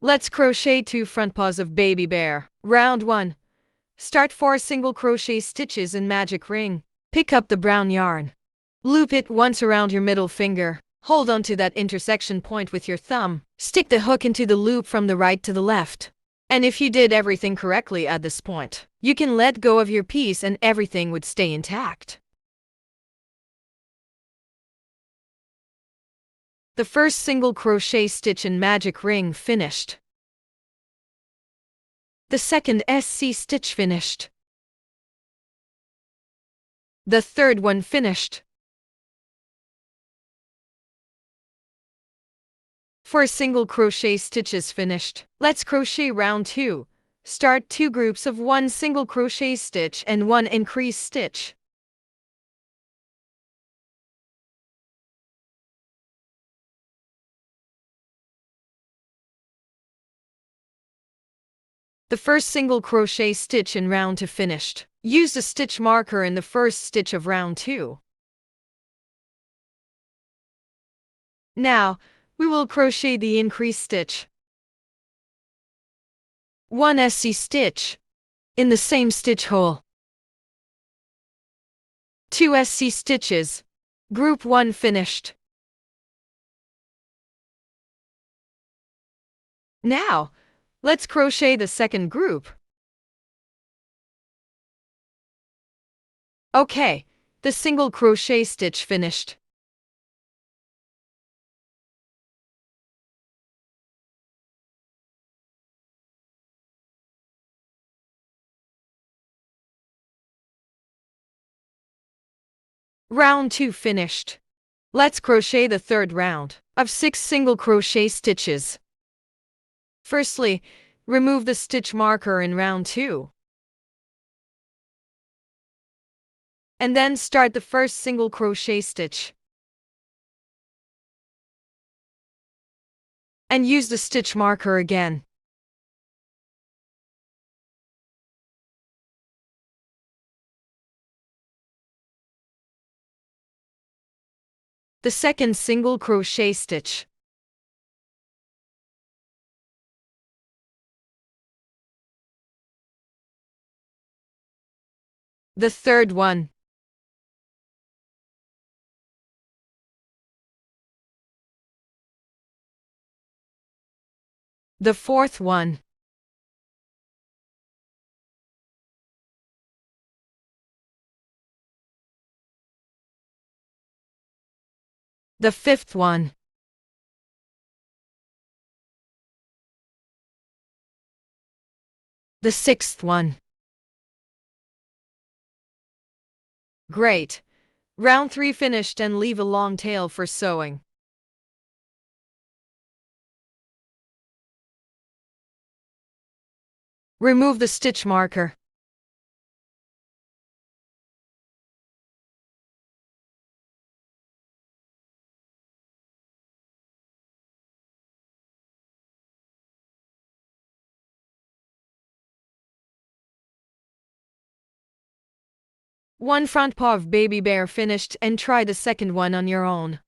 Let's crochet 2 front paws of baby bear. Round 1. Start 4 single crochet stitches in magic ring. Pick up the brown yarn. Loop it once around your middle finger. Hold on to that intersection point with your thumb. Stick the hook into the loop from the right to the left. And if you did everything correctly at this point, you can let go of your piece and everything would stay intact. The first single crochet stitch in magic ring finished. The second SC stitch finished. The third one finished. 4 single crochet stitches finished. Let's crochet round 2. Start 2 groups of 1 single crochet stitch and 1 increase stitch. The first single crochet stitch in round 2 finished. Use the stitch marker in the first stitch of round 2. Now, we will crochet the increase stitch. 1 SC stitch in the same stitch hole. 2 SC stitches. Group 1 finished. Now, let's crochet the second group. Okay, the single crochet stitch finished. Round 2 finished. Let's crochet the third round of 6 single crochet stitches. Firstly, remove the stitch marker in round 2. And then start the first single crochet stitch. And use the stitch marker again. The second single crochet stitch. The third one. The fourth one. The fifth one. The sixth one. Great! Round 3 finished and leave a long tail for sewing. Remove the stitch marker. One front paw of baby bear finished and try the second one on your own.